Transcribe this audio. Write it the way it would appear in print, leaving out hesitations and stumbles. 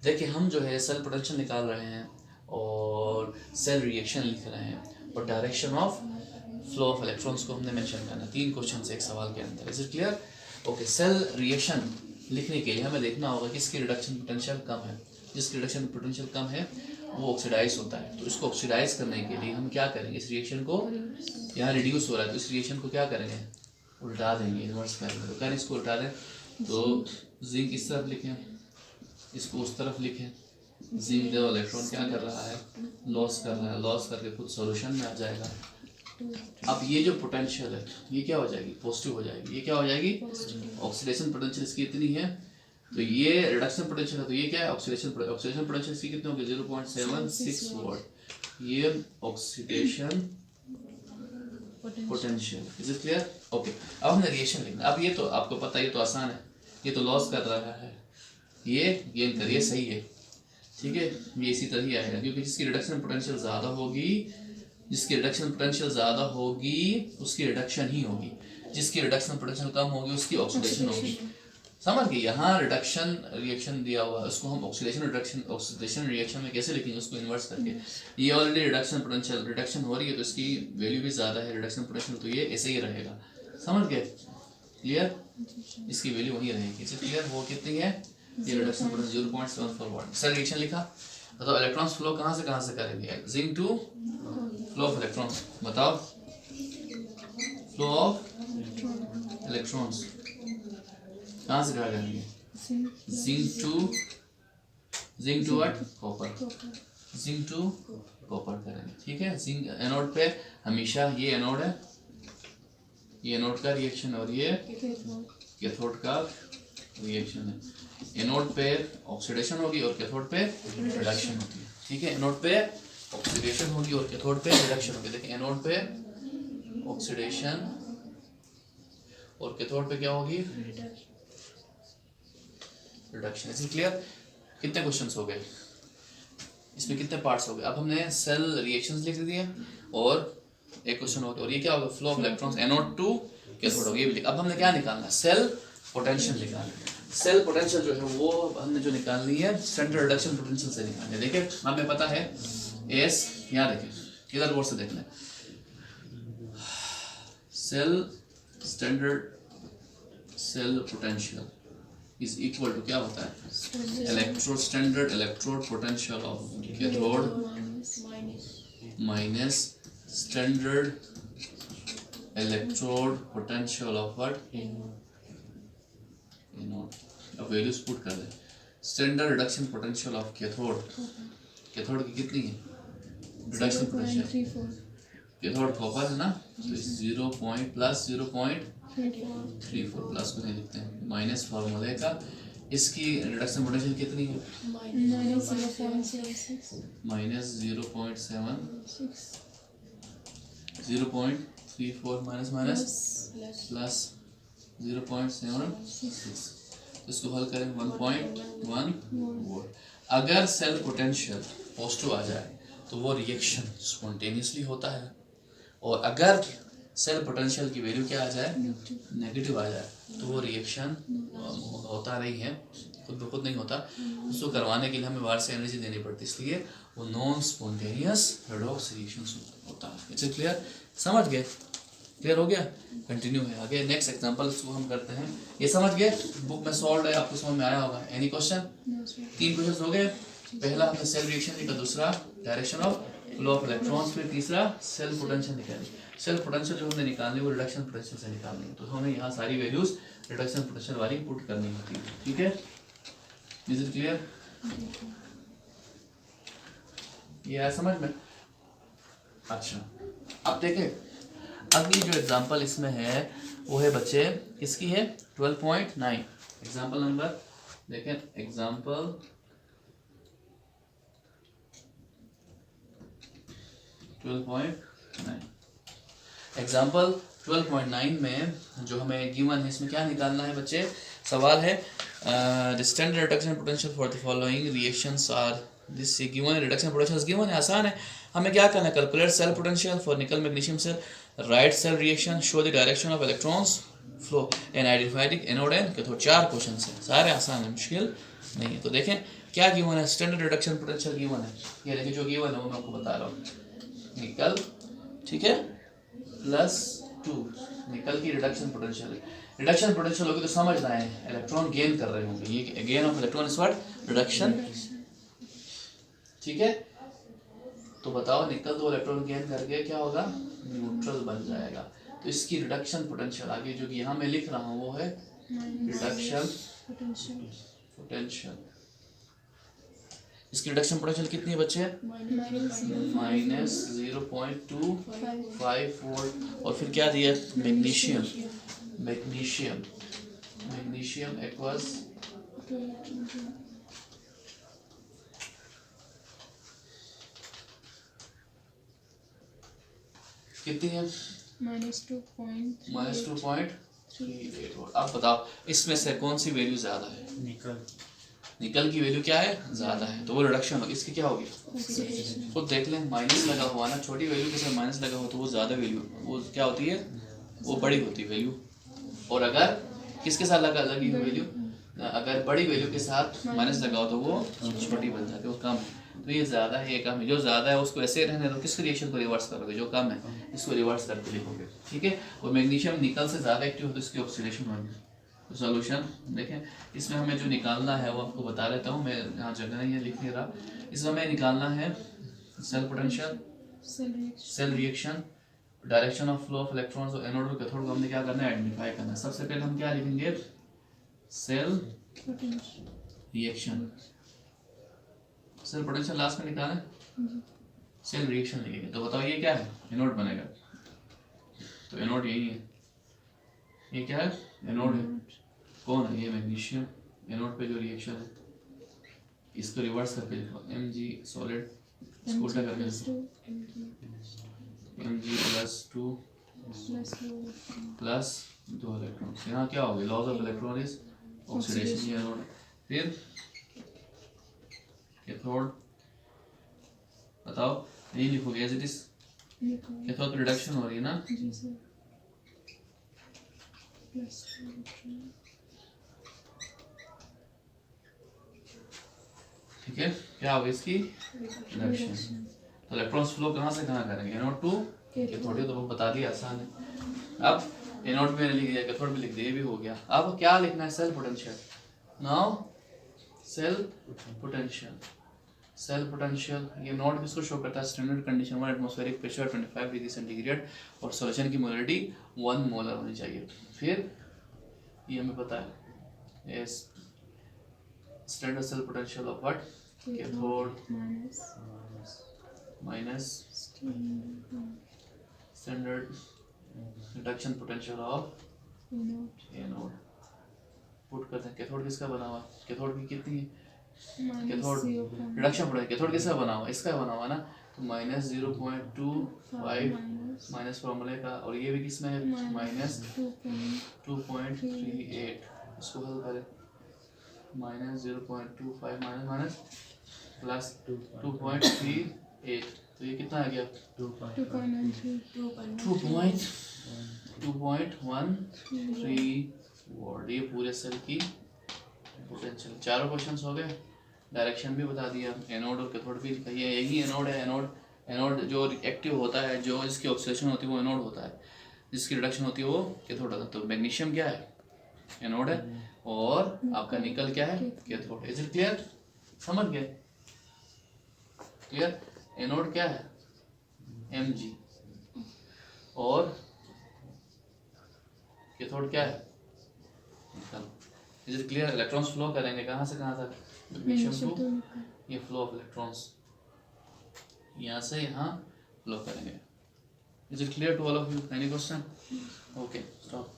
देखिए हम जो है सेल पोटेंशियल निकाल रहे हैं और सेल रिएक्शन लिख रहे हैं और direction of flow of electrons को हमने मेंशन करना है। 3 क्वेश्चन से एक सवाल के अंदर। Is it clear? Okay, cell reaction लिखने के लिए हमें देखना होगा कि इसकी रिडक्शन पोटेंशियल कम है। जिसकी रिडक्शन पोटेंशियल कम है वो ऑक्सीडाइज होता है। तो इसको ऑक्सीडाइज करने के लिए हम क्या करेंगे, इस रिएक्शन को, यहाँ रिड्यूस हो रहा है तो इस रिएक्शन को क्या करेंगे, उल्टा देंगे, इन्वर्स करेंगे। तो क्या इसको उल्टा दें, तो जिंक इस तरफ लिखें, इसको उस तरफ लिखें। जिंक जो इलेक्ट्रॉन क्या कर रहा है, लॉस कर रहा है, लॉस करके खुद सॉल्यूशन में आ जाएगा। अब ये जो पोटेंशियल है ये क्या हो जाएगी, पॉजिटिव हो जाएगी। ये क्या हो जाएगी, ऑक्सीडेशन पोटेंशियल इसकी इतनी है, तो ये रिडक्शन पोटेंशियल है, तो ये क्या है, ऑक्सीडेशन पोटेंशियल इसकी कितनी होगी, 0.76 वोल्ट। ये oxidation potential. Is it clear? Okay, अब हमने रिएक्शन लिखना। अब ये तो आपको पता है, ये तो आसान है, ये तो लॉस कर रहा है, ये गेन कर, ये सही है, ठीक है, ये इसी तरह ही आएगा क्योंकि जिसकी रिडक्शन पोटेंशियल ज़्यादा होगी, जिसकी रिडक्शन पोटेंशियल ज़्यादा होगी उसकी रिडक्शन ही होगी, जिसकी रिडक्शन पोटेंशियल कम होगी उसकी ऑक्सीडेशन होगी। समझ गए? यहाँ रिडक्शन रिएक्शन दिया हुआ है, उसको हम ऑक्सीडेशन रिएक्शन में कैसे लिखेंगे, उसको इन्वर्स करके। ये ऑलरेडी रिडक्शन पोटेंशियल रिडक्शन हो रही है तो इसकी वैल्यू भी ज़्यादा है रिडक्शन पोटेंशियल, तो ये ऐसे ही रहेगा। समझ गए? क्लियर? इसकी वैल्यू वही रहेगी। इसे क्लियर? वो कितनी है, ये reduction potential 0.74 watt. Cell reaction लिखा, बताओ इलेक्ट्रॉन्स फ्लो कहाँ से करेंगे, zinc to flow of electrons. बताओ फ्लो ऑफ इलेक्ट्रॉन्स कहाँ से क्या करेंगे, zinc to what, copper, zinc to copper करेंगे। ठीक है, जिंक एनोड पे हमेशा, ये एनोड है, ये एनोड का रिएक्शन और ये कैथोड का रिएक्शन है। एनोड पे ऑक्सीडेशन होगी और कैथोड पे रिडक्शन होती है। ठीक है, एनोड पे ऑक्सीडेशन होगी और कैथोड पे रिडक्शन होगी। देखिए एनोड पे ऑक्सीडेशन और कैथोड पे क्या होगी, रिडक्शन। Is clear? कितने क्वेश्चंस हो गए, इसमें कितने पार्ट्स हो गए। अब हमने सेल रिएक्शंस लिख दिए और एक क्वेश्चन हो गया, और ये क्या होगा, flow of electrons anode to cathode होगा, ये भी। अब हमने क्या निकालना है, सेल पोटेंशियल निकालना है। सेल पोटेंशियल जो है वो हमने जो निकालनी है सेंट्रल रिडक्शन पोटेंशियल से निकालनी है। देखिए हमें पता है एस, यहाँ देखें इधर बोर्ड से देख लें, cell standard cell potential is equal to क्या होता है, electrode standard electrode potential of cathode minus standard electrode potential of what, anode. अब वैल्यूज पुट कर दें। Standard reduction potential of cathode, cathode की कितनी है रिडक्शन पोटेंशियल, कैथोड कॉपर है ना, तो 0 प्लस 0.34 प्लस को नहीं लिखते हैं, माइनस फार्मूले का। इसकी रिडक्शन पोटेंशियल कितनी है, माइनस 0.34 माइनस प्लस 0.76। इसको हल करें 1.1 वोल्ट। अगर सेल पोटेंशियल पॉजिटिव आ जाए तो वो रिएक्शन स्पॉन्टेनियसली होता है, और अगर सेल पोटेंशियल की वैल्यू क्या आ जाए, नेगेटिव आ जाए, तो वो रिएक्शन होता नहीं है, खुद ब खुद नहीं होता। उसको करवाने के लिए हमें बाहर से एनर्जी देनी पड़ती है, इसलिए वो नॉन स्पॉन्टेनियस रेडॉक्स रिएक्शन होता है। It's clear? समझ गए? क्लियर हो गया? कंटिन्यू है आगे, नेक्स्ट एग्जांपल इसको हम करते हैं। ये समझ गए, बुक में सॉल्व है, आपको समझ में आया होगा। Any question? 3 क्वेश्चन हो गए। पहला हमने सेल रिएक्शन लिखा, दूसरा direction of flow of electrons, फिर तीसरा सेल पोटेंशियल निकाली। सेल पोटेंशियल जो हमने निकालनी है वो रिडक्शन पोटेंशियल से निकालनी है, तो हमें यहाँ सारी वैल्यूज रिडक्शन पोटेंशियल वाली पुट करनी होती है। ठीक है, इज इट क्लियर? ये है समझ में? अच्छा, अब देखें अगली जो एग्जांपल इसमें है वो है बच्चे, किसकी है, 12.9। एग्जांपल नंबर देखें, एग्जांपल 12.9। एग्जाम्पल 12.9 में जो हमें गिवन है, इसमें क्या निकालना है बच्चे, सवाल है the standard reduction potential for the following reactions are this given है। रिडक्शन पोटेंशियल गिवन है, आसान है। हमें क्या करना है, calculate cell potential for nickel magnesium cell, right cell reaction, show the direction of electrons flow and identify the anode and cathode. 4 question है, सारे आसान है, मुश्किल नहीं है। तो देखें क्या गिवन है, स्टैंडर्ड रिडक्शन पोटेंशियल गिवन है, ये देखिए जो गिवन है वो मैं आपको बता रहा हूँ, निकल, ठीक है, +2 निकल की रिडक्शन पोटेंशियल है। रिडक्शन पोटेंशियल होगी तो समझना है इलेक्ट्रॉन गेन कर रहे होंगे, ये gain of electron is what, reduction, ठीक है। तो बताओ निकल 2 इलेक्ट्रॉन गेन करके क्या होगा, न्यूट्रल बन जाएगा। तो इसकी रिडक्शन पोटेंशियल आगे जो कि यहाँ मैं लिख रहा हूँ वो है रिडक्शन पोटेंशियल। इसकी रिडक्शन पोटेंशियल कितनी है बच्चे, -0.254 और फिर क्या दिया, मैग्नीशियम, मैग्नीशियम, मैग्नीशियम एक्वस कितनी है, -2.38। अब बताओ इसमें से कौन सी वैल्यू ज्यादा है, निकल, निकल की वैल्यू क्या है, ज्यादा है, तो वो रिडक्शन होगी, इसकी क्या होगी, खुद देख लें, माइनस लगा हुआ ना, छोटी वैल्यू के साथ माइनस लगा हुआ तो वो ज्यादा वैल्यू, वो क्या होती है, वो बड़ी होती है वैल्यू। और अगर किसके साथ लगी हुई वैल्यू, अगर बड़ी वैल्यू के साथ माइनस लगा हो तो वो छोटी बन जाती है, वो कम है। तो ये ज़्यादा है, ये कम है, जो ज़्यादा है उसको ऐसे रहने दो, किस रिएक्शन को रिवर्स करोगे, जो कम है इसको रिवर्स करके लिखोगे, ठीक है। और मैग्नीशियम निकल से ज़्यादा एक्टिव हो तो इसकी ऑक्सीडेशन होगी। तो सोल्यूशन देखें, इसमें हमें जो निकालना है वो आपको बता देता हूँ, मैं यहाँ जगह नहीं है लिख नहीं रहा। इसमें हमें निकालना है cell potential, cell reaction, direction of flow of electrons और एनोड और कैथोड को हमने क्या करना है, आइडेंटिफाई करना है। सबसे पहले हम क्या लिखेंगे, cell reaction, cell potential last में निकालें, सेल रिएक्शन लिखेंगे। तो बताओ ये क्या है, एनोड बनेगा, तो एनोड यही है, ये क्या है, एनोड है, कौन है, ये मैग्नीशियम, एनोड पे जो रिएक्शन है इसको रिवर्स करके लिखो, Mg सॉलिड, इसको उल्टा करके लिखो, Mg+2 प्लस 2 इलेक्ट्रॉन, यहाँ क्या होगी, loss of electron is oxidation, ये एनोड। फिर कैथोड, बताओ यही लिखोगे एज इट इज, कैथोड पे रिडक्शन हो रही है ना, ठीक है, क्या होगी इसकी रिडक्शन। तो इलेक्ट्रॉन्स फ्लो कहाँ से कहाँ करेंगे, एनोड टू कैथोड, तो वो बता दिया, आसान है। अब एनोड में लिख दिया, कैथोड में लिख दिया, ये भी हो गया। अब क्या लिखना है, cell potential. Now cell potential, cell potential ये नोट किसको शो करता है, standard condition 1 atmospheric pressure 25 degree centigrade और सॉल्यूशन की मोलरिटी 1 मोलर होनी चाहिए। फिर ये हमें पता है standard cell potential of what, cathode minus standard reduction potential of anode. Put करते हैं, कैथोड किसका बना हुआ, कैथोड की कितनी, कैथोड रिडक्शन पोटेंशियल, कैथोड किसका बना हुआ, इसका बना हुआ ना, तो -0.25 माइनस फॉर्मूले का, और ये भी किसमें है, -2.38, इसको हल करें, -0.25 माइनस प्लस 2.38, तो ये कितना आ गया, 2.13 वोल्ट। ये पूरे सेल की पोटेंशियल। चारों क्वेश्चंस हो गए, डायरेक्शन भी बता दिया, एनोड और कैथोड भी लिखा, ये यही एनोड है। एनोड जो एक्टिव होता है, जो इसकी ऑक्सीडेशन होती है वो एनोड होता है, जिसकी रिडक्शन होती है वो कैथोड होता है। तो मैग्नीशियम क्या है, एनोड है, और आपका निकल क्या है, कैथोड। इज इट क्लियर, समझ गए, क्लियर। एनोड क्या है, Mg, और कैथोड क्या है, is it clear. Electrons flow करेंगे कहाँ से कहाँ तक, मैग्नीशियम टू, ये फ्लो ऑफ इलेक्ट्रॉन्स यहाँ से यहाँ फ्लो करेंगे। Is it clear to all of you, any question, okay stop.